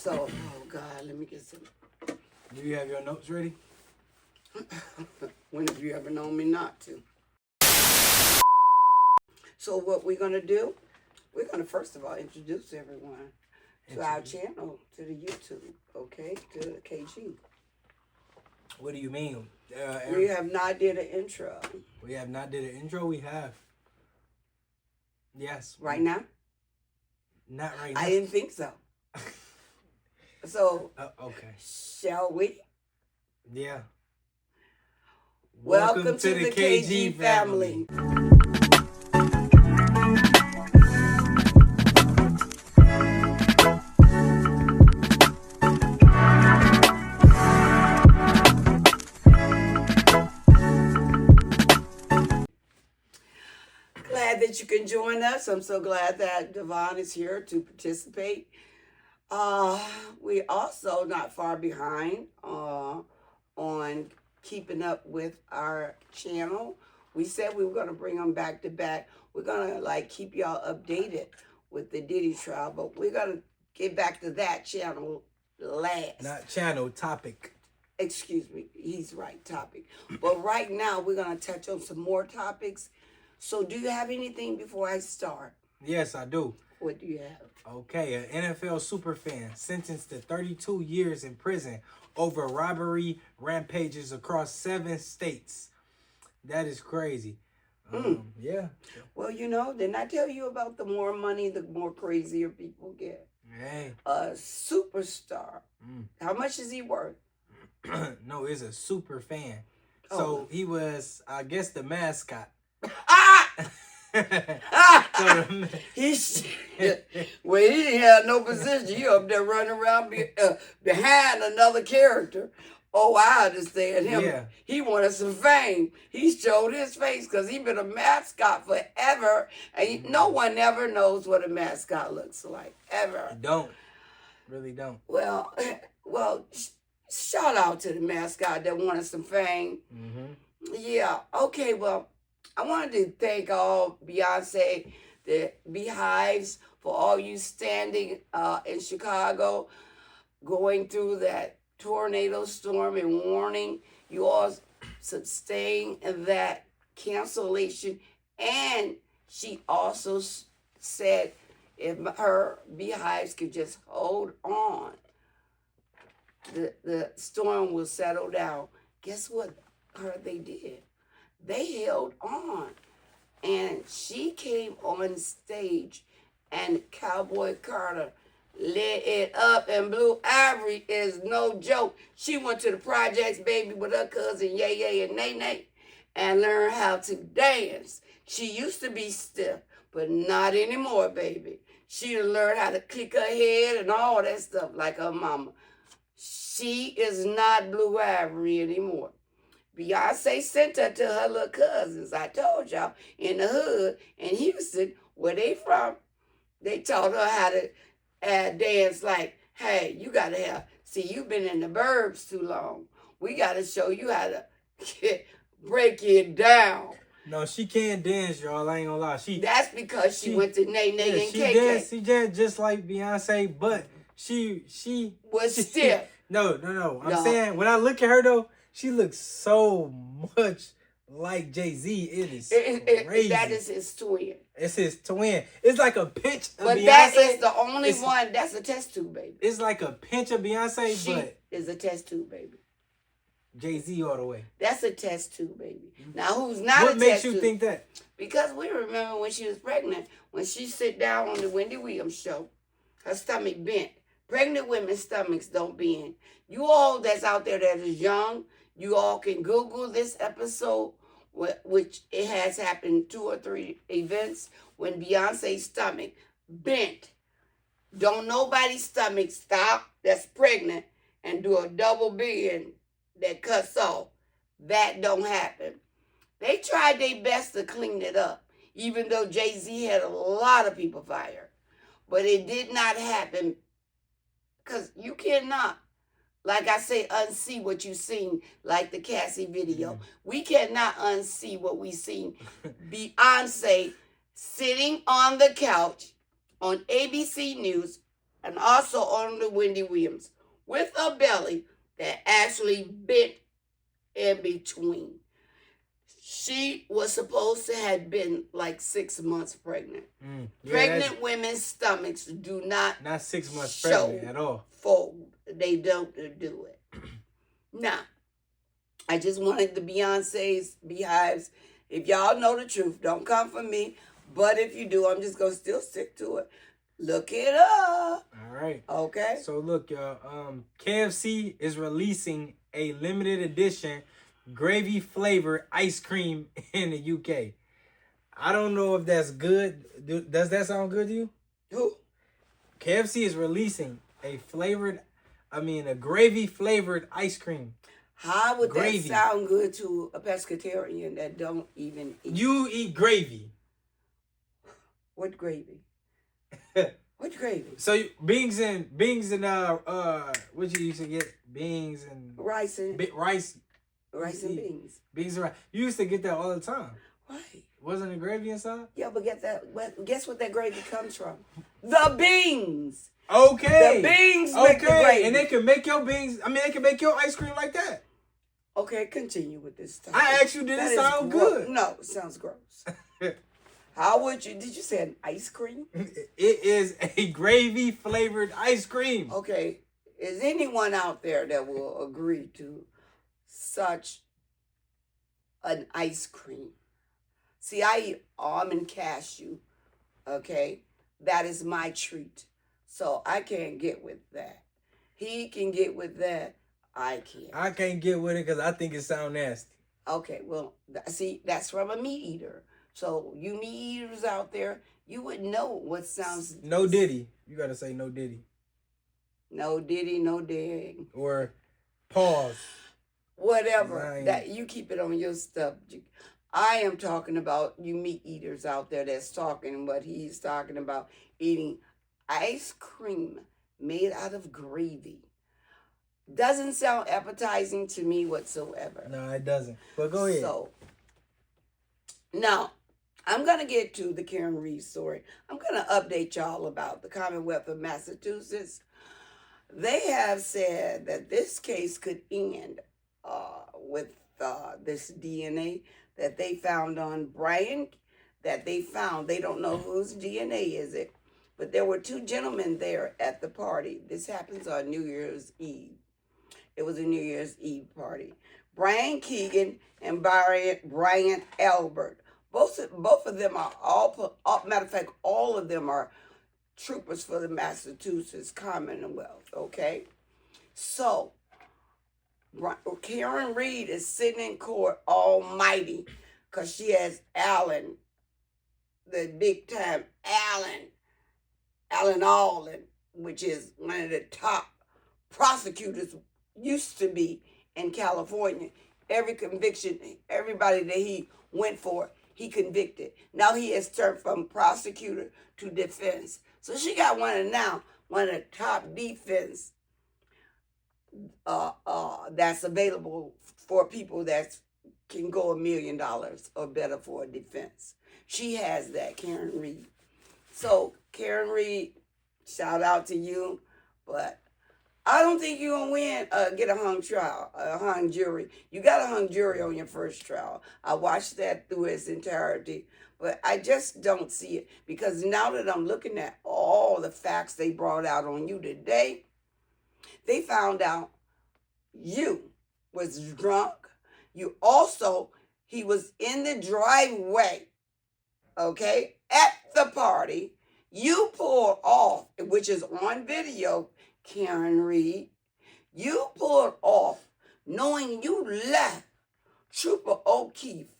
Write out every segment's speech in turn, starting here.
So, oh God, let me get some. Do you have your notes ready? When have you ever known me not to? So what we're going to do, we're going to first of all introduce everyone to our channel, to the YouTube, okay, to the KG. What do you mean? We have not did an intro. We have not did an intro? We have. Yes. Right now? Not right now. I didn't think so. So, okay. shall we? Yeah. Welcome to the KG family. Glad that you can join us. I'm so glad that Devon is here to participate. We also not far behind on keeping up with our channel. We said we were going to bring them back to back. We're going to keep y'all updated with the Diddy trial, but we're going to get back to that channel last. Not channel, topic. Excuse me. He's right, topic. But right now we're going to touch on some more topics. So do you have anything before I start? Yes, I do. What do you have? Okay, an NFL superfan sentenced to 32 years in prison over robbery rampages across 7 states. That is crazy. Yeah. Well, didn't I tell you about the more money, the more crazier people get? Hey. A superstar. How much is he worth? No, he's a super fan. So he was, I guess, the mascot. He didn't have no position. He up there running around behind another character. Oh, I understand him. Yeah. He wanted some fame. He showed his face because he been a mascot forever. And no one ever knows what a mascot looks like, ever. Don't. Really don't. Well, shout out to the mascot that wanted some fame. Yeah, okay, well, I wanted to thank all Beyonce, the Beehives, for all you standing in Chicago, going through that tornado storm and warning. You all sustained that cancellation. And she also said if her Beehives could just hold on, the storm will settle down. Guess what they did? They held on. And she came on stage and Cowboy Carter lit it up, and Blue Ivory is no joke. She went to the projects, baby, with her cousin Yay Yay and Nay Nay and learned how to dance. She used to be stiff, but not anymore, baby. She learned how to kick her head and all that stuff like her mama. She is not Blue Ivory anymore. Beyonce sent her to her little cousins, I told y'all, in the hood in Houston, where they from. They taught her how to dance like, hey, you got to have, see, you've been in the burbs too long. We got to show you how to break it down. No, she can't dance, y'all. I ain't gonna lie. That's because she went to Nay Nay and KK. She danced just like Beyonce, but she was stiff. No. I'm saying, when I look at her, though, she looks so much like Jay-Z. It is crazy. That is his twin. It's his twin. It's like a pinch of but Beyonce. That is the only one. That's a test tube, baby. It's like a pinch of Beyonce, but is a test tube, baby. Jay-Z all the way. That's a test tube, baby. Now, who's not a test tube? What makes you think that? Because we remember when she was pregnant, when she sit down on the Wendy Williams show, her stomach bent. Pregnant women's stomachs don't bend. You all that's out there that is young, you all can Google this episode, which it has happened 2 or 3 events when Beyonce's stomach bent. Don't nobody's stomach stop that's pregnant and do a double bend that cuts off. That don't happen. They tried their best to clean it up, even though Jay-Z had a lot of people fired. But it did not happen because you cannot, like I say, unsee what you seen, like the Cassie video. We cannot unsee what we seen. Beyonce sitting on the couch on ABC News and also on the Wendy Williams with a belly that actually bent in between. She was supposed to have been like 6 months pregnant. Yeah, Pregnant women's stomachs do not 6 months show pregnant at all. fold. They don't do it. Now, I just wanted the Beyonce's beehives. If y'all know the truth, don't come for me. But if you do, I'm just gonna still stick to it. Look it up. All right. Okay. So look, y'all. KFC is releasing a limited edition gravy flavored ice cream in the UK. I don't know if that's good. Does that sound good to you? Who? KFC is releasing a gravy flavored ice cream. How would Gravy. that sound good to a pescatarian that don't even eat? You eat gravy. What gravy? What gravy? So beans and what you used to get? Beans and Rice and rice. Rice and beans. Beans and rice. You used to get that all the time. Right. Wasn't it gravy inside? Yeah, but guess what that gravy comes from? The beans. Okay. The beans make the gravy. And they can make your beans. They can make your ice cream like that. Okay, continue with this stuff. I asked you, did it sound good? No, it sounds gross. How would you? Did you say an ice cream? It is a gravy flavored ice cream. Okay, is anyone out there that will agree to such an ice cream? See, I eat almond cashew. Okay, that is my treat. So I can't get with that. He can get with that. I can't. I can't get with it because I think it sounds nasty. Okay, well, see, that's from a meat eater. So you meat eaters out there, you would know what sounds. No Diddy. You got to say no Diddy. No Diddy, no dang. Or pause. Whatever. That you keep it on your stuff. I am talking about you meat eaters out there that's talking what he's talking about, eating ice cream made out of gravy. Doesn't sound appetizing to me whatsoever. No, it doesn't. But go ahead. So, now, I'm going to get to the Karen Reed story. I'm going to update y'all about the Commonwealth of Massachusetts. They have said that this case could end with this DNA that they found on Brian, that they found. They don't know whose DNA is it, but there were two gentlemen there at the party. This happens on New Year's Eve. It was a New Year's Eve party. Brian Keegan and Brian Albert. Both of them are matter of fact, all of them are troopers for the Massachusetts Commonwealth, okay? So, Karen Reed is sitting in court almighty because she has Allen, the big time Allen Allen, which is one of the top prosecutors, used to be in California. Every conviction, everybody that he went for, he convicted. Now he has turned from prosecutor to defense. So she got one of the top defense that's available for people that can go $1 million or better for a defense. She has that, Karen Reed. So Karen Reed, shout out to you, but I don't think you're going to win, get a hung trial, a hung jury. You got a hung jury on your first trial. I watched that through its entirety, but I just don't see it because now that I'm looking at all the facts they brought out on you today, they found out you was drunk. He was in the driveway, okay, at the party. You pulled off, which is on video, Karen Reed. You pulled off knowing you left Trooper O'Keefe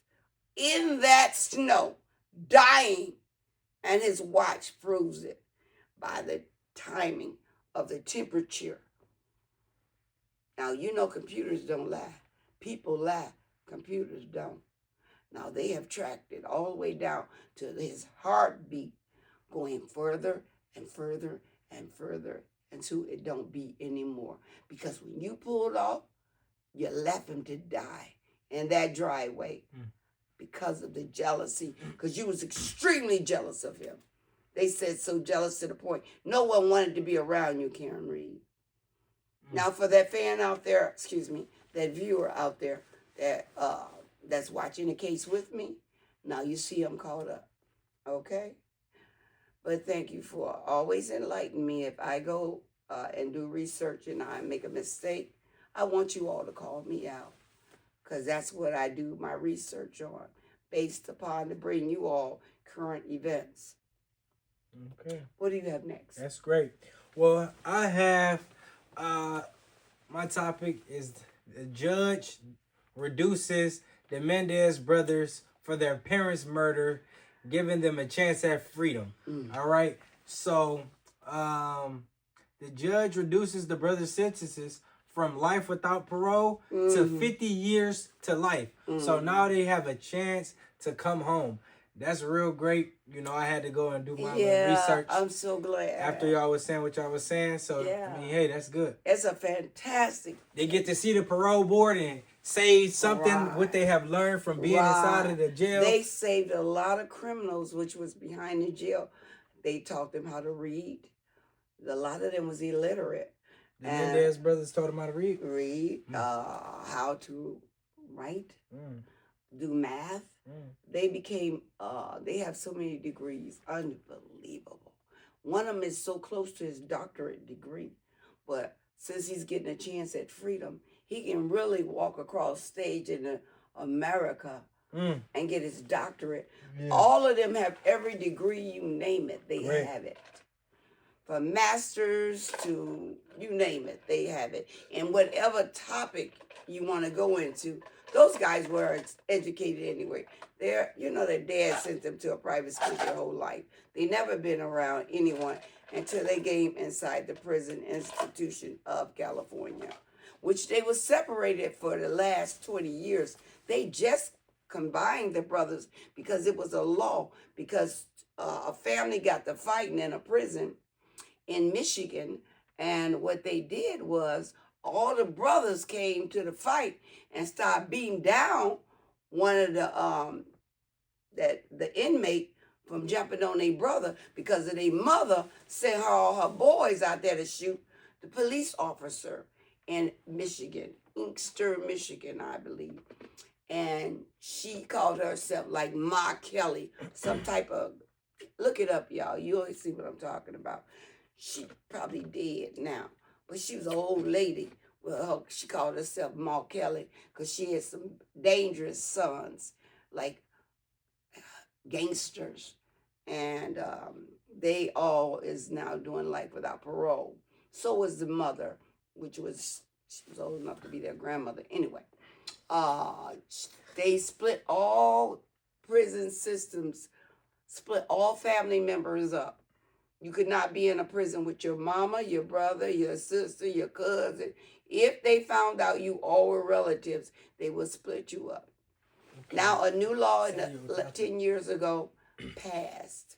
in that snow, dying, and his watch proves it by the timing of the temperature. Now, you know computers don't lie. People lie. Computers don't. Now, they have tracked it all the way down to his heartbeat, going further and further and further until it don't beat anymore. Because when you pulled off, you left him to die in that driveway because of the jealousy, because you was extremely jealous of him. They said so jealous to the point no one wanted to be around you, Karen Reed. Now, for that fan out there, excuse me, that viewer out there that's watching the case with me, now you see I'm caught up, okay? But thank you for always enlightening me. If I go and do research and I make a mistake, I want you all to call me out, because that's what I do my research on, based upon to bring you all current events. Okay. What do you have next? That's great. Well, I have my topic is the judge reduces the Menendez brothers for their parents' murder, giving them a chance at freedom. All right. So the judge reduces the brothers' sentences from life without parole to 50 years to life. So now they have a chance to come home. That's real great. You know, I had to go and do my research. I'm so glad. After y'all was saying what y'all was saying. So, I mean, hey, that's good. It's a fantastic. They get to see the parole board and say something, what they have learned from being inside of the jail. They saved a lot of criminals, which was behind the jail. They taught them how to read. A lot of them was illiterate. The Menendez brothers taught them how to read? How to write, do math. They became, they have so many degrees, unbelievable. One of them is so close to his doctorate degree, but since he's getting a chance at freedom, he can really walk across stage in America and get his doctorate. All of them have every degree, you name it, they have it. From masters to you name it, they have it. And whatever topic you want to go into, those guys were educated anyway. Their dad sent them to a private school their whole life. They never been around anyone until they came inside the prison institution of California, which they were separated for the last 20 years. They just combined the brothers because it was a law, because a family got to fighting in a prison in Michigan, and what they did was all the brothers came to the fight and started beating down one of the inmate from jumping on their brother because of their mother sent all her boys out there to shoot the police officer in Michigan, Inkster, Michigan, I believe. And she called herself like Ma Kelly, some type of, look it up, y'all. You'll see what I'm talking about. She probably dead now, but she was an old lady. Well, she called herself Ma Kelly because she had some dangerous sons, like gangsters. And they all is now doing life without parole. So was the mother, she was old enough to be their grandmother. Anyway, they split all prison systems, split all family members up. You could not be in a prison with your mama, your brother, your sister, your cousin. If they found out you all were relatives, they would split you up. Okay. Now, a new law 10 years ago passed.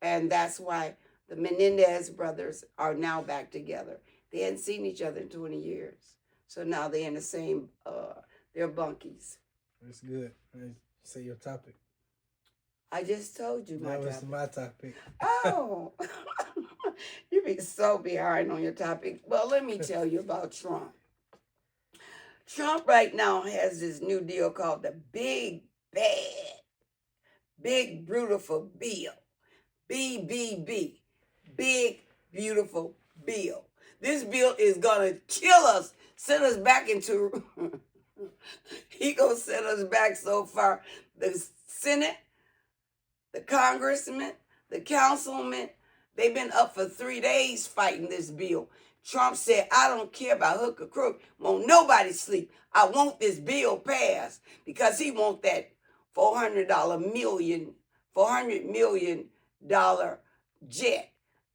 And that's why the Menendez brothers are now back together. They hadn't seen each other in 20 years. So now they're in the same, they're bunkies. That's good. Say your topic. I just told you my topic. That was my topic. Oh, you be so behind on your topic. Well, let me tell you about Trump. Trump right now has this new deal called the Big Beautiful Bill. BBB. Big Beautiful Bill. This bill is going to kill us, send us back into, he going to send us back so far. The Senate, the congressmen, the councilmen, they've been up for 3 days fighting this bill. Trump said, I don't care about hook or crook. Won't nobody sleep. I want this bill passed because he want that $400 million jet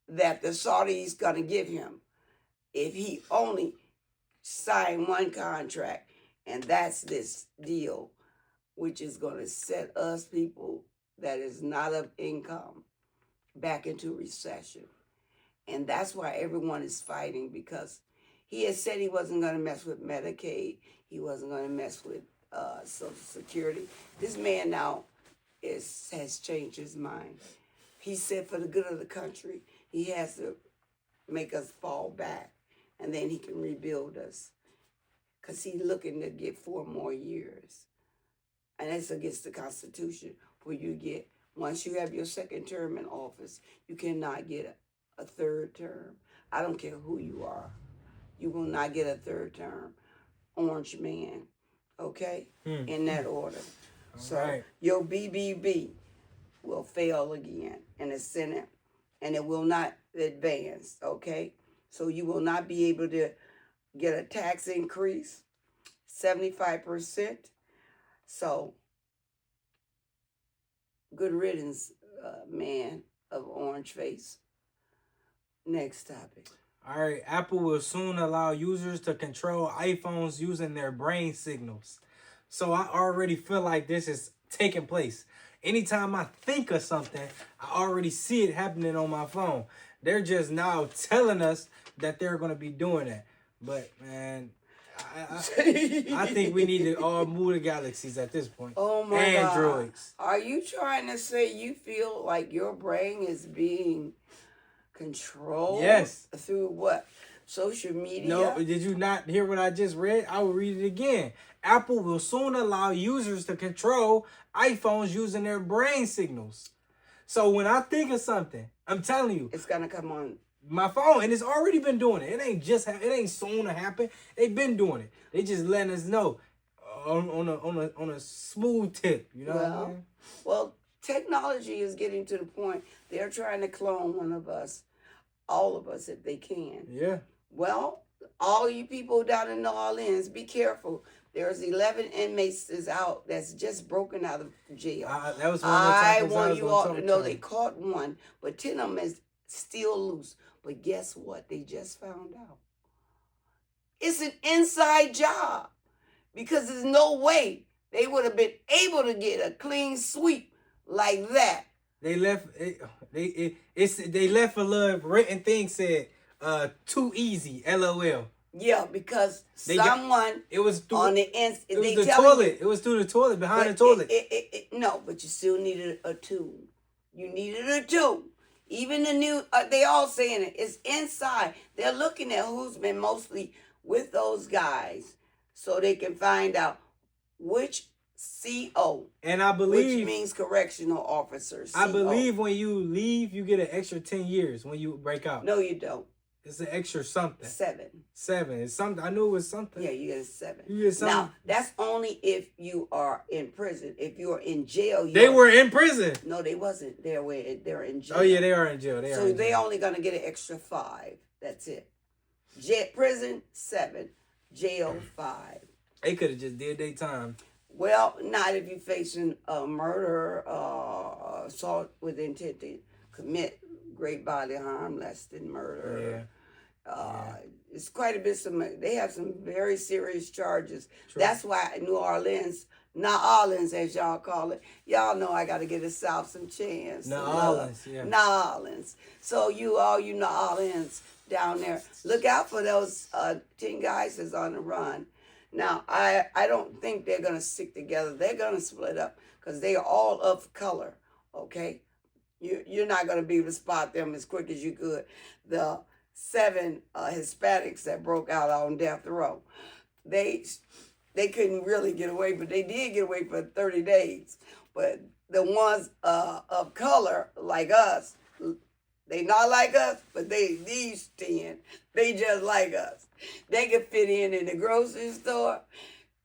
that the Saudis going to give him if he only signed one contract. And that's this deal, which is going to set us people that is not of income back into recession. And that's why everyone is fighting, because he has said he wasn't going to mess with Medicaid. He wasn't going to mess with Social Security. This man now has changed his mind. He said for the good of the country, he has to make us fall back, and then he can rebuild us. Because he's looking to get 4 more years. And that's against the Constitution, where you get, once you have your second term in office, you cannot get a third term. I don't care who you are. You will not get a third term. Orange man, okay? In that order. So right. your BBB will fail again in the Senate, and it will not advance, okay? So you will not be able to get a tax increase, 75%. So, good riddance, man of orange face. Next topic. All right, Apple will soon allow users to control iPhones using their brain signals. So I already feel like this is taking place. Anytime I think of something, I already see it happening on my phone. They're just now telling us that they're going to be doing that. But, man, I think we need to all move the galaxies at this point. Oh, my Androids. God. Are you trying to say you feel like your brain is being controlled? Yes. Through what? Social media? No, did you not hear what I just read? I will read it again. Apple will soon allow users to control iPhones using their brain signals. So when I think of something, I'm telling you, it's gonna come on my phone, and it's already been doing it. It ain't just it ain't soon to happen. They've been doing it. They just letting us know on a smooth tip. You know what I mean? Well, technology is getting to the point they're trying to clone one of us, all of us, if they can. Yeah. Well, all you people down in New Orleans, be careful. There's 11 inmates is out that's just broken out of jail. That was one of the topics I want you all to know about. they caught one, but 10 of them is still loose. But guess what? They just found out. It's an inside job, because there's no way they would have been able to get a clean sweep like that. They left they left a little written thing said too easy, LOL. Yeah, because someone it was through, on the it was the toilet. It was through the toilet, behind the toilet. No, but you still needed a tool. You needed a tool. Even the new, they all saying it. It's inside. They're looking at who's been mostly with those guys, so they can find out which CO. And I believe, which means correctional officer. CO. I believe when you leave, you get an extra 10 years when you break out. No, you don't. It's an extra something. 7. It's something. I knew it was something. Yeah, you get a 7. You get something. Now, that's only if you are in prison. If you're in jail, they were in prison. No, they wasn't. They're in jail. Oh yeah, they are in jail. They only gonna get an extra 5. That's it. Prison 7, jail 5. They could have just did their time. Well, not if you're facing a murder, assault with intent to commit great bodily harm, less than murder. Yeah. It's quite a bit. They have some very serious charges. True. That's why New Orleans, as y'all call it, y'all know I got to give the South some chance. New Orleans, yeah. New Orleans. So you New Orleans down there, look out for those 10 guys that's on the run. Now, I don't think they're going to stick together. They're going to split up because they are all of color, okay? You're not going to be able to spot them as quick as you could. The 7 Hispanics that broke out on death row, they couldn't really get away, but they did get away for 30 days. But the ones of color, like us, they not like us, but these 10, they just like us. They can fit in the grocery store,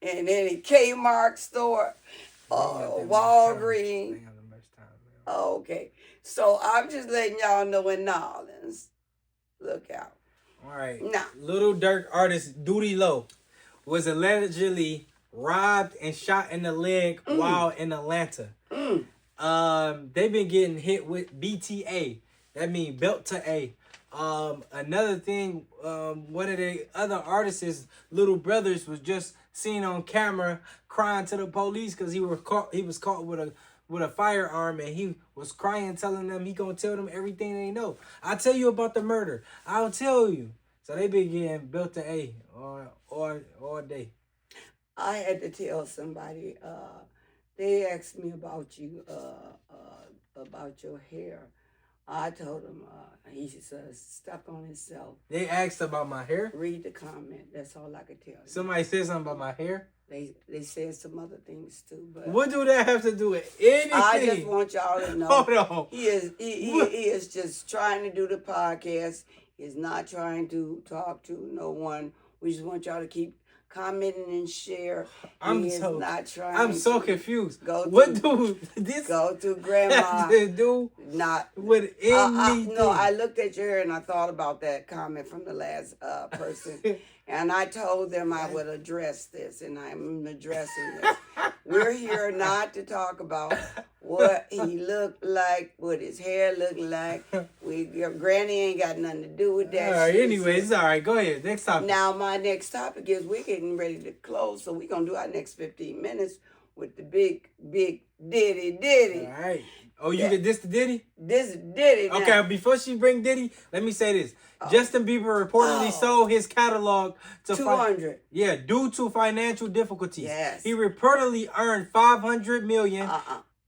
in any Kmart store, Walgreens. Okay. So I'm just letting y'all know in New Orleans, look out. All right. Now, Little Dirk artist Diddy was allegedly robbed and shot in the leg while in Atlanta. They've been getting hit with BTA. That means belt to A. Another thing, one of the other artists' little brothers was just seen on camera crying to the police because he was caught with a firearm, and he was crying, telling them he gonna tell them everything they know. I'll tell you about the murder. I'll tell you. So they been getting built to A all day. I had to tell somebody. They asked me about you, about your hair. I told him he's stuck on himself. They asked about my hair. Read the comment. That's all I could tell you. Somebody said something about my hair. They said some other things too, but what do that have to do with anything? I just want y'all to know. Hold on. He is just trying to do the podcast. He's not trying to talk to no one. We just want y'all to keep commenting and share. I'm so confused. Go to grandma. Have to do not with anything. No, I looked at your hair and I thought about that comment from the last person. And I told them I would address this, and I'm addressing this. We're here not to talk about what he looked like, what his hair looked like. Your granny ain't got nothing to do with that. All right, anyways, all right, go ahead. Next topic. Now, my next topic is we're getting ready to close, so we're going to do our next 15 minutes with the big Diddy. All right. Oh, you did this to Diddy? This Diddy. Okay, now. before she bring Diddy, let me say this. Justin Bieber reportedly sold his catalog to $200. Due to financial difficulties. Yes. He reportedly earned $500 million.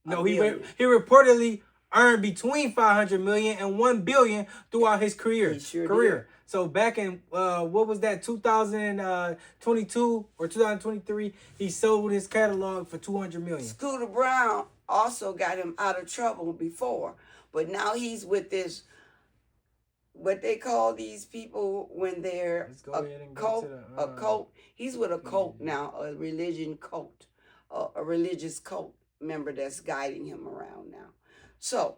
No, he reportedly earned between $500 million and $1 billion throughout his career. He sure did. So back in what was that, 2022 or 2023, he sold his catalog for $200 million. Scooter Brown also got him out of trouble before, but now he's with this. What they call these people when they're a cult. He's with a cult now, a religion cult, a religious cult member that's guiding him around now. So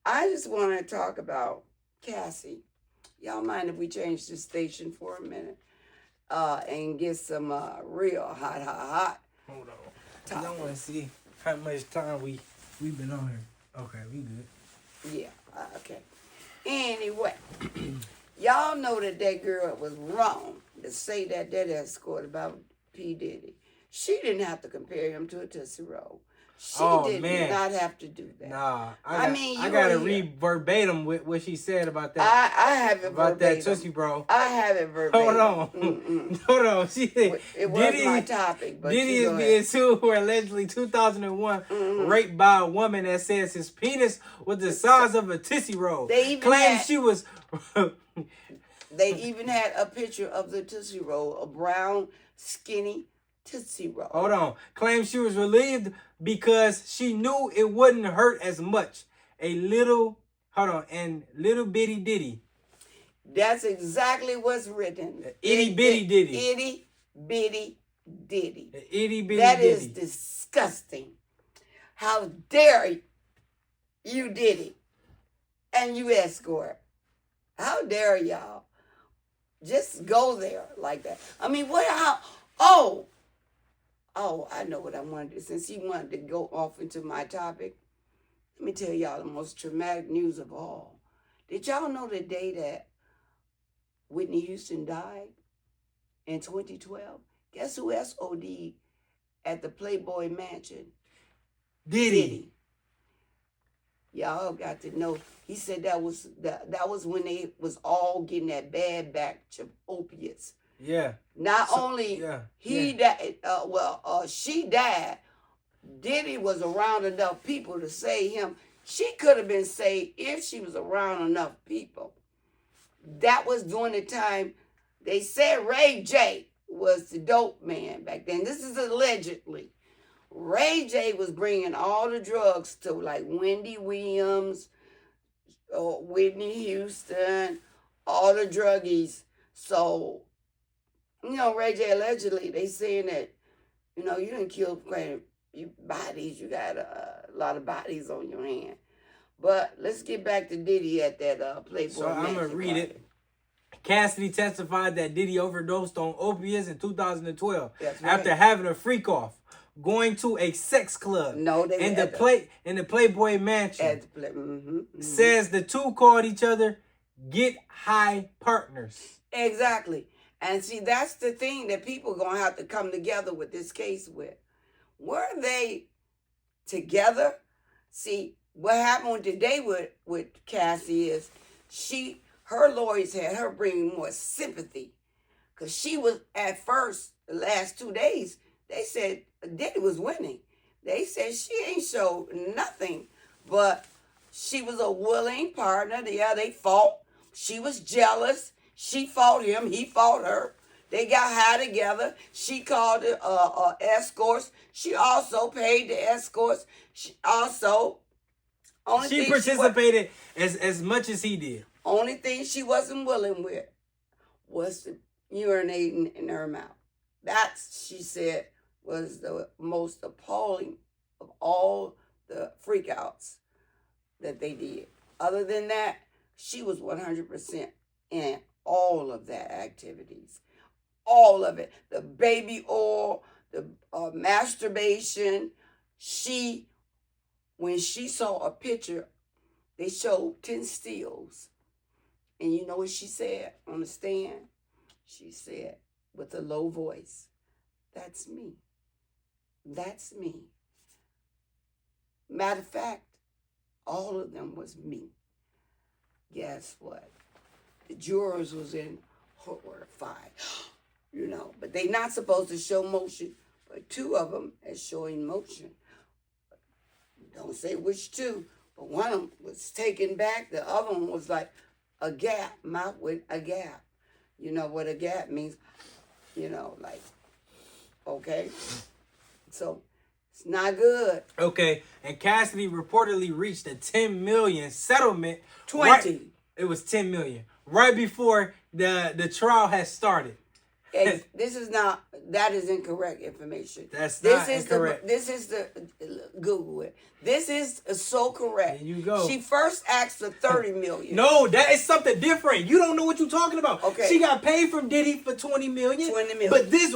I just want to talk about Cassie. Y'all mind if we change the station for a minute and get some real hot. Hold on. I want to see how much time we've been on here. Okay, we good. Yeah, okay. Anyway, y'all know that girl was wrong to say that escort about P. Diddy. She didn't have to compare him to a Tootsie Roll. She did not have to do that. Nah, I gotta read verbatim what she said about that. I have it about verbatim. that Tootsie Bro. I have it verbatim. Hold on. Hold on. It was my topic. But Diddy is being sued for allegedly 2001 raped by a woman that says his penis was the size of a Tootsie Roll. They even had a picture of the Tootsie Roll, a brown, skinny Tootsie Roll. Hold on. Claimed she was relieved because she knew it wouldn't hurt as much. And little bitty Diddy. That's exactly what's written. Itty bitty Diddy. Itty bitty Diddy. Itty bitty That Diddy. is disgusting. How dare you, Diddy, and you escort? How dare y'all just go there like that? I mean, Oh, I know what I wanted to, since he wanted to go off into my topic. Let me tell y'all the most traumatic news of all. Did y'all know the day that Whitney Houston died in 2012? Guess who SOD'd at the Playboy Mansion? Diddy. Y'all got to know. He said that was when they was all getting that bad batch of opiates. Yeah. Not only he died, she died. Diddy was around enough people to save him. She could have been saved if she was around enough people. That was during the time they said Ray J was the dope man back then. This is allegedly. Ray J was bringing all the drugs to like Wendy Williams, Whitney Houston, all the druggies. So, Ray J allegedly, they saying that, you didn't kill quite a bodies. You got a lot of bodies on your hand. But let's get back to Diddy at that Playboy. So I'm going to read it. Cassidy testified that Diddy overdosed on opiates in 2012 after having a freak off, going to a sex club. No, they in the Playboy Mansion. Says the two called each other get high partners. Exactly. And see, that's the thing that people are going to have to come together with this case with. Were they together? See, what happened today with Cassie is her lawyers had her bringing more sympathy. Because she was, at first, the last 2 days, they said Diddy was winning. They said she ain't showed nothing, but She was a willing partner. Yeah, they fought. She was jealous. She fought him. He fought her. They got high together. She called it escorts. She also paid the escorts. She also she participated as much as he did. Only thing she wasn't willing with was urinating in her mouth. That, she said, was the most appalling of all the freakouts that they did. Other than that, she was 100% in all of that activities. All of it. The baby oil, the masturbation. When she saw a picture, they showed 10 stills. And you know what she said on the stand? She said with a low voice, "That's me. That's me." Matter of fact, all of them was me. Guess what? The jurors was in horrified, but they not supposed to show motion, but 2 of them is showing motion. Don't say which 2, but one of them was taken back. The other one was like a gap, mouth with a gap. You know what a gap means? Like, okay. So it's not good. Okay, and Cassidy reportedly reached a $10 million settlement. 20. Right, it was $10 million right before the trial had started. Hey, that is incorrect information. That's not incorrect. Google it. This is so correct. There you go. She first asked for $30 million. No, that is something different. You don't know what you're talking about. Okay. She got paid from Diddy for $20 million. $20 million. But this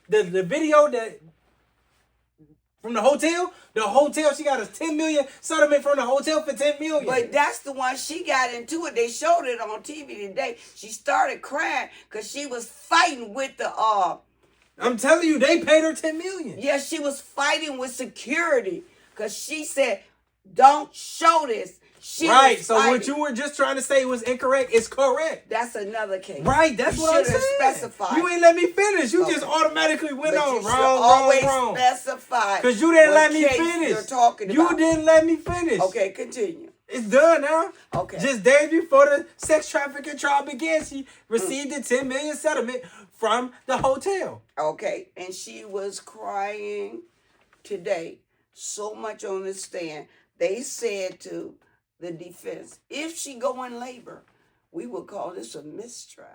the video that from the hotel, she got a $10 million settlement from the hotel for $10 million. But that's the one she got into it. They showed it on TV today. She started crying because she was fighting with the I'm telling you, they paid her $10 million. Yeah, she was fighting with security because she said, "Don't show this." Right, so what you were just trying to say was incorrect is correct. That's another case. Right, that's what I'm saying. Specified. You ain't let me finish. You just automatically went on. Wrong. Specify. Because you didn't let me finish. You're talking you about. didn't let me finish. Okay, continue. It's done now. Okay. Just days before the sex trafficking trial began, she received a $10 million settlement from the hotel. Okay, and she was crying today so much on the stand. They said to the defense, if she go in labor, we would call this a mistrial.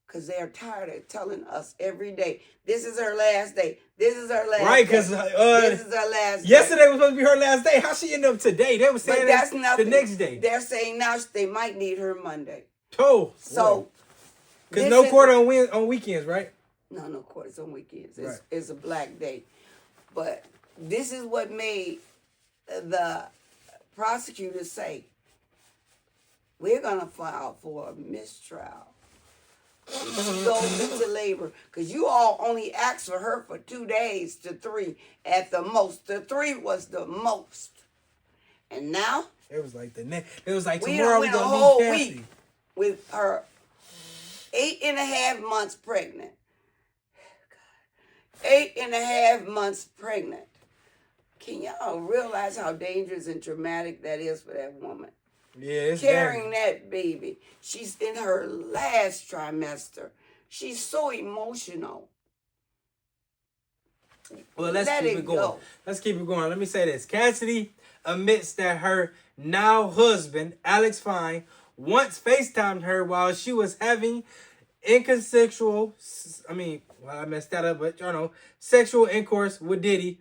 Because they're tired of telling us every day, this is her last day. This is her last day. Right, because this is her last day. Yesterday was supposed to be her last day. How she end up today? They were saying that's the next day. They're saying now they might need her Monday. Oh, so because no court on weekends, right? No court is on weekends. Right. It's a black day. But this is what made the prosecutors say, we're going to file for a mistrial. She goes into labor because you all only asked for her for 2 days to 3 at the most. The 3 was the most. And now it was like it was like we tomorrow went we a gonna whole meet Cassie. week with her 8.5 months pregnant. 8.5 months pregnant. Can y'all realize how dangerous and traumatic that is for that woman? Yeah, it's carrying that baby. She's in her last trimester. She's so emotional. Well, let's keep it going. Let's keep it going. Let me say this. Cassidy admits that her now husband, Alex Fine, once FaceTimed her while she was having sexual intercourse with Diddy.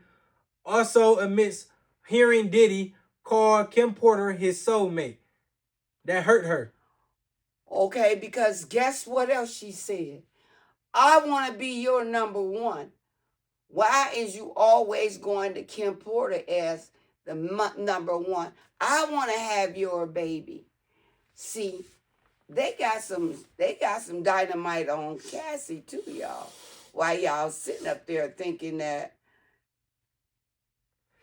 Also admits hearing Diddy call Kim Porter his soulmate. That hurt her. Okay, because guess what else she said? I want to be your number one. Why is you always going to Kim Porter as the number one? I want to have your baby. See, they got some dynamite on Cassie too, y'all. While y'all sitting up there thinking that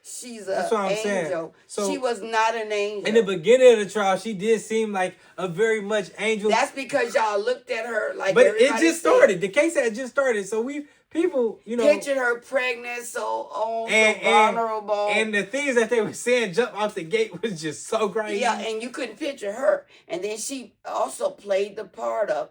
she's That's an what I'm saying. angel. So she was not an angel. in the beginning of the trial, she did seem like a very much angel. That's because y'all looked at her like but everybody it just said. started. The case had just started. So people, Pictured her pregnant, so old, so vulnerable. And the things that they were saying jump out the gate was just so crazy. Yeah, and you couldn't picture her. And then she also played the part of,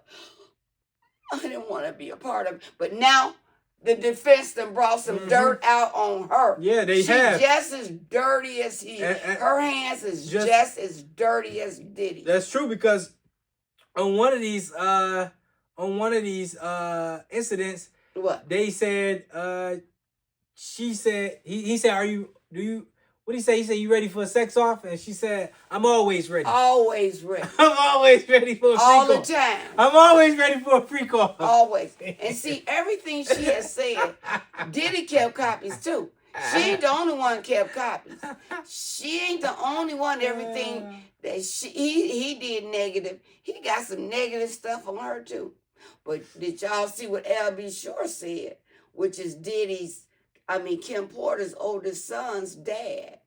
I didn't want to be a part of it. But now the defense done brought some dirt out on her. Yeah, they She have. just as dirty as he. Her hands is just as dirty as Diddy. That's true, because on one of these incidents, what they said, she said, he said, what did he say? He said, you ready for a sex off? And she said, I'm always ready. Always ready. I'm always ready for a freak off. All the time. I'm always ready for a freak off. Always. And see, everything she has said, Diddy kept copies too. She ain't the only one kept copies. She ain't the only one. Everything that he did negative, he got some negative stuff on her too. But did y'all see what L.B. Shore said, which is Kim Porter's oldest son's dad?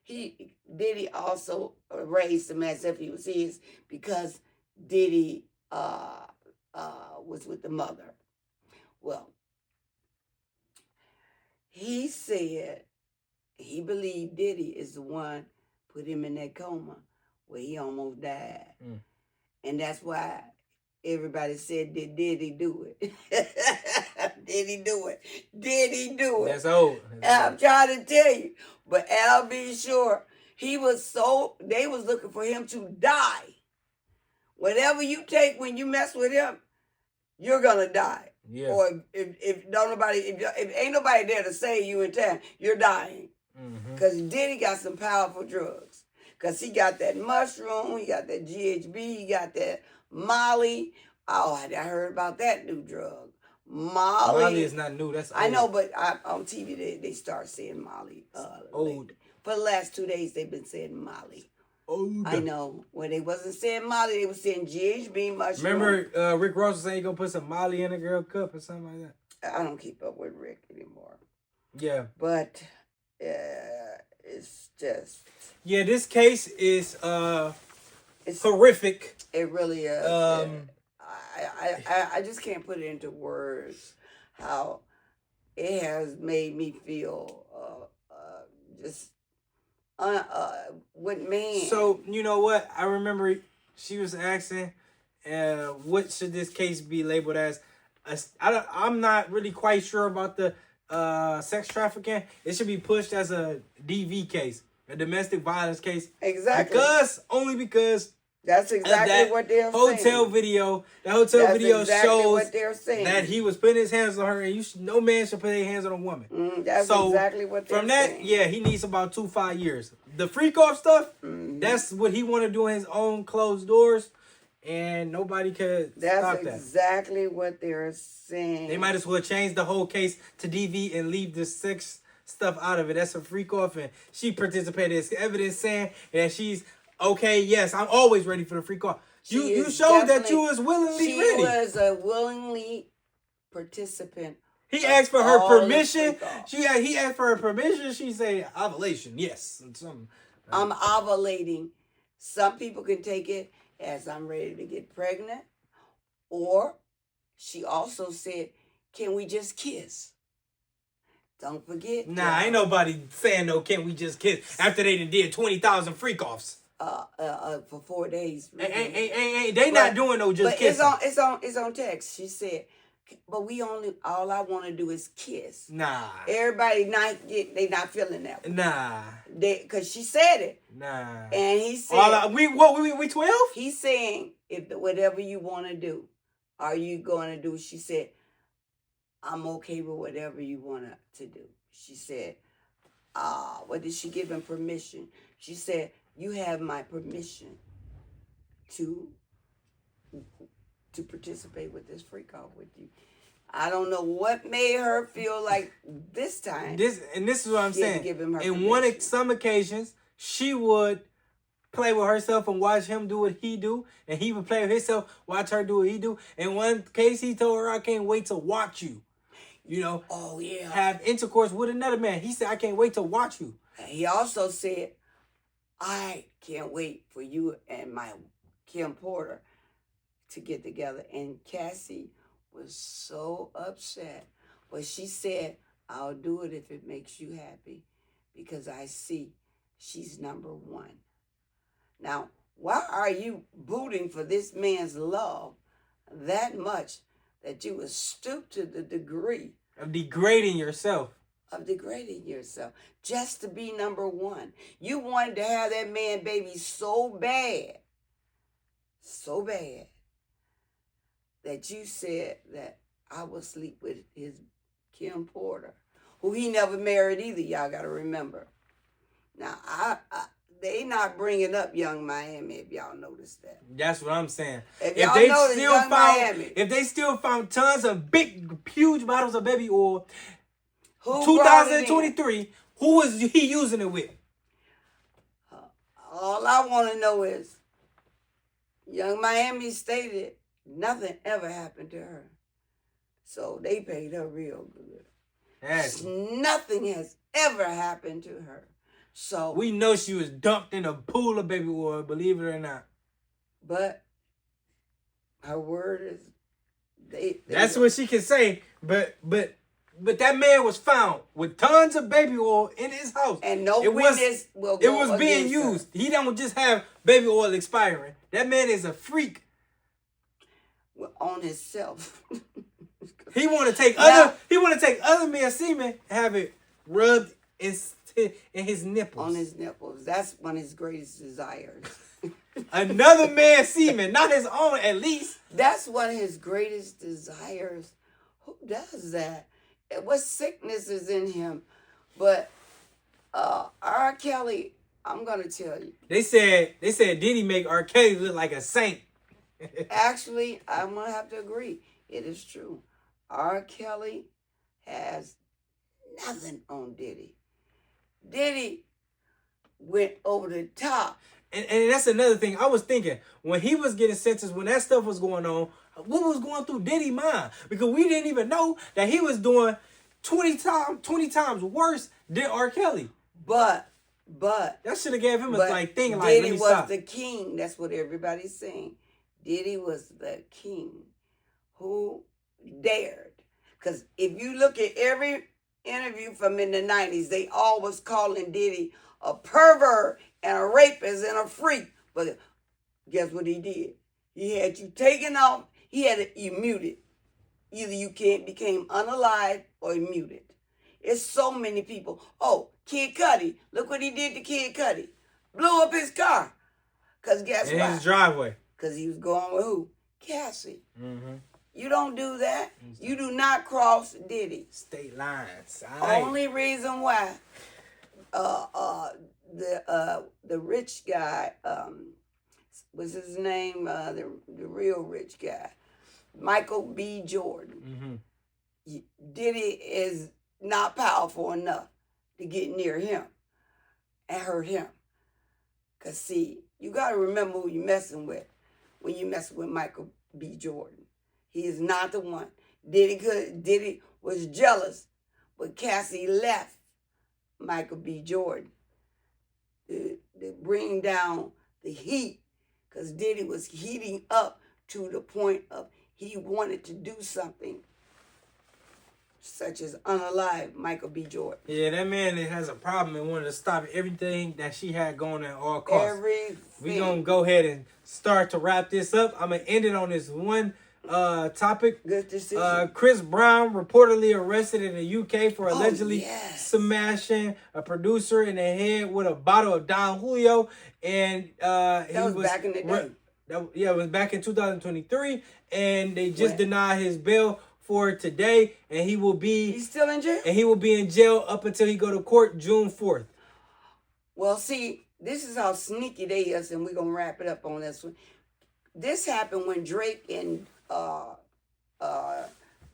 Diddy also raised him as if he was his, because Diddy was with the mother. Well, he said he believed Diddy is the one put him in that coma where he almost died. And that's why everybody said, did Diddy do it? Did he do it? Did he do it? That's old. I'm trying to tell you. But L.B. Shore, they was looking for him to die. Whatever you take when you mess with him, you're gonna die. Yeah. Or if ain't nobody there to save you in time, you're dying. Because Diddy got some powerful drugs. Because he got that mushroom, he got that GHB, he got that Molly. Oh, I heard about that new drug. Molly is not new. That's old. I know, but on TV they start saying Molly. Old. For the last 2 days, they've been saying Molly. Old. I know. When they wasn't saying Molly, they were saying GHB mushroom. Remember Rick Ross was saying he gonna put some Molly in a girl cup or something like that? I don't keep up with Rick anymore. Yeah. But it's just... Yeah, this case is it's horrific. It really is. I just can't put it into words how it has made me feel just what man. So you know what? I remember she was asking, what should this case be labeled as? I'm not really quite sure about the sex trafficking. It should be pushed as a DV case, a domestic violence case. Exactly. Because that's exactly what they're saying. The hotel video shows what they're saying. that he was putting his hands on her, and no man should put their hands on a woman. That's exactly what they're saying. Yeah, he needs about 2-5 years. The freak off stuff, that's what he want to do in his own closed doors, and nobody could stop that. That's exactly what they're saying. They might as well change the whole case to DV and leave the sex stuff out of it. That's a freak off, and she participated as evidence saying that she's okay. Yes, I'm always ready for the freak off. You showed that you was willingly ready. She was a willingly participant. He asked for her permission. He asked for her permission. She said ovulation. Yes, I'm ovulating. Some people can take it as I'm ready to get pregnant, or she also said, "Can we just kiss?" Don't forget. Nah, ain't nobody saying no. Can we just kiss after they did 20,000 freak offs? For 4 days. They not doing no just kissing. It's on text. She said, but all I want to do is kiss. Nah. Everybody they not feeling that one. Nah. Cause she said it. Nah. And he said, we 12? He's saying, whatever you want to do, are you going to do? She said, I'm okay with whatever you want to do. She said, what did she give him permission? She said, you have my permission to participate with this freak off with you. I don't know what made her feel like this time. This is what I'm saying. Give him her some occasions, she would play with herself and watch him do what he do, and he would play with himself, watch her do what he do. In one case, he told her, I can't wait to watch you. Oh yeah. have intercourse with another man. He said, I can't wait to watch you. And he also said, I can't wait for you and my Kim Porter to get together. And Cassie was so upset. But she said, I'll do it if it makes you happy, because I see she's number one. Now, why are you booting for this man's love that much that you would stoop to the degree of degrading yourself? Of degrading yourself just to be number one. You wanted to have that man baby so bad, that you said that I will sleep with his Kim Porter, who he never married either. Y'all got to remember. Now, they not bringing up Young Miami, if y'all noticed that. That's what I'm saying. If they still found tons of big, huge bottles of baby oil, 2023, who was he using it with? All I want to know is, Young Miami stated nothing ever happened to her. So they paid her real good. Nothing has ever happened to her. So we know she was dumped in a pool of baby oil, believe it or not. But her word is that's what she can say. But that man was found with tons of baby oil in his house. And no witness will go. It was being used. He don't just have baby oil expiring. That man is a freak. On himself. He want to take other men's semen, have it rubbed in his nipples. On his nipples. That's one of his greatest desires. Another man's semen, not his own, at least. That's one of his greatest desires. Who does that? What sickness is in him? But R. Kelly, I'm gonna tell you. They said Diddy make R. Kelly look like a saint. Actually, I'm gonna have to agree. It is true. R. Kelly has nothing on Diddy. Diddy went over the top. And that's another thing. I was thinking, when he was getting sentenced, when that stuff was going on, what was going through Diddy's mind? Because we didn't even know that he was doing 20 times worse than R. Kelly. But that should have gave him a thing like, Diddy was the king. That's what everybody's saying. Diddy was the king who dared. Because if you look at every interview from in the 90s, they always calling Diddy a pervert and a rapist and a freak. But guess what he did? He had you taken off. He had you muted. Either you became unalive or muted. It's so many people. Oh, Kid Cudi. Look what he did to Kid Cudi. Blew up his car. Because guess what? In his driveway. Because he was going with who? Cassie. Mm-hmm. You don't do that. You do not cross Diddy. State lines. Only reason why the rich guy, was his name, the real rich guy, Michael B. Jordan. Mm-hmm. Diddy is not powerful enough to get near him and hurt him. Because, see, you got to remember who you're messing with when you mess with Michael B. Jordan. He is not the one. Diddy was jealous, but Cassie left Michael B. Jordan to bring down the heat, because Diddy was heating up to the point of he wanted to do something such as unalive Michael B. Jordan. Yeah, that man has a problem and wanted to stop everything that she had going at all costs. Everything. We're going to go ahead and start to wrap this up. I'm going to end it on this one topic. Good decision. Chris Brown reportedly arrested in the UK for allegedly smashing a producer in the head with a bottle of Don Julio. And that was back in the day. It was back in 2023. And they just denied his bail for today. And he's still in jail? And he will be in jail up until he go to court June 4th. Well, see, this is how sneaky they is, and we're going to wrap it up on this one. This happened when Drake and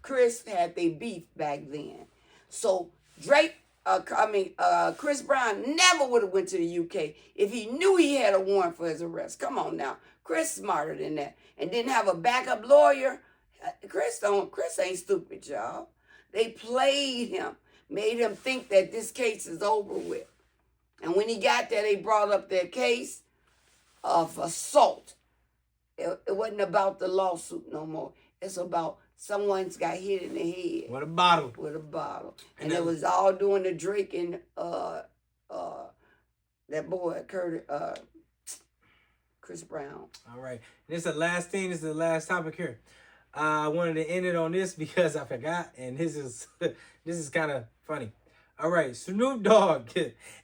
Chris had their beef back then. So Chris Brown never would have went to the UK if he knew he had a warrant for his arrest. Come on now. Chris smarter than that. And didn't have a backup lawyer. Chris ain't stupid, y'all. They played him, made him think that this case is over with. And when he got there, they brought up their case of assault. It wasn't about the lawsuit no more. It's about someone's got hit in the head. With a bottle. With a bottle. And it was all doing the Drake and that boy, Chris Brown. All right. This is the last thing. This is the last topic here. I wanted to end it on this because I forgot, and this is kind of funny. All right, Snoop Dogg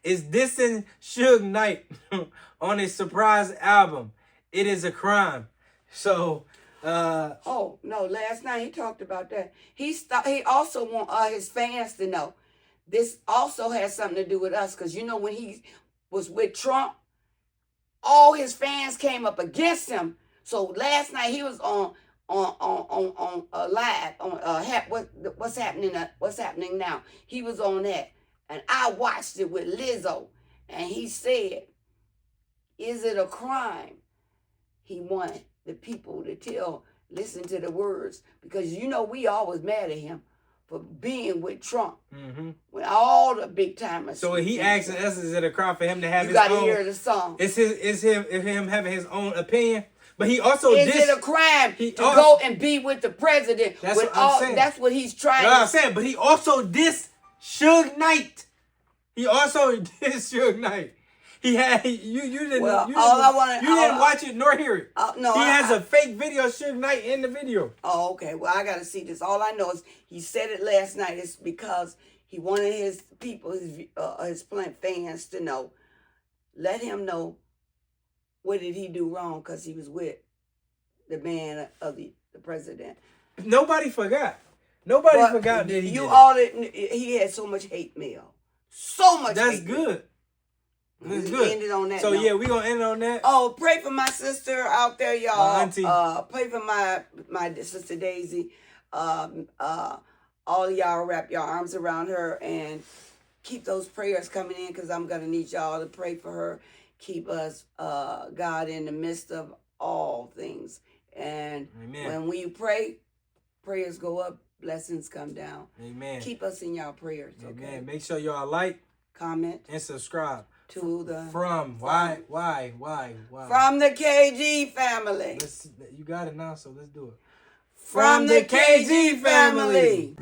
is dissing Suge Knight on his surprise album. It is a crime. So, oh no! Last night he talked about that. He also want his fans to know this also has something to do with us, because you know when he was with Trump, all his fans came up against him. So last night he was on live on what's happening now. He was on that, and I watched it with Lizzo, and he said, "Is it a crime?" He wanted the people to listen to the words, because you know we always mad at him for being with Trump when all the big timers. So he asking us, is it a crime for him to have you his own? You got to hear the song. Is him having his own opinion? But he also is it a crime to go and be with the president? That's what I'm saying. That's what he's trying. That's what I'm saying. But he also dissed Suge Knight. He also dissed Suge Knight. He had you didn't. Well, you didn't watch it nor hear it. No, he has a fake video of Suge Knight in the video. Oh, okay. Well, I gotta see this. All I know is he said it last night. It's because he wanted his people, his fans to know. Let him know what did he do wrong, because he was with the man of the president. Nobody forgot. Nobody forgot that he had so much hate mail. So much. That's hate good. Mail. That's good. Ended on that. So yeah, we gonna end on that. Oh, pray for my sister out there, y'all. My auntie. Pray for my sister Daisy. All of y'all wrap your arms around her and keep those prayers coming in, because I'm gonna need y'all to pray for her. Keep us, God, in the midst of all things. And Amen. when we pray, prayers go up, blessings come down. Amen. Keep us in y'all prayers. Okay. Amen. Make sure y'all like, comment, and subscribe. To the why? From the KG family. You got it now, so let's do it. From the KG family.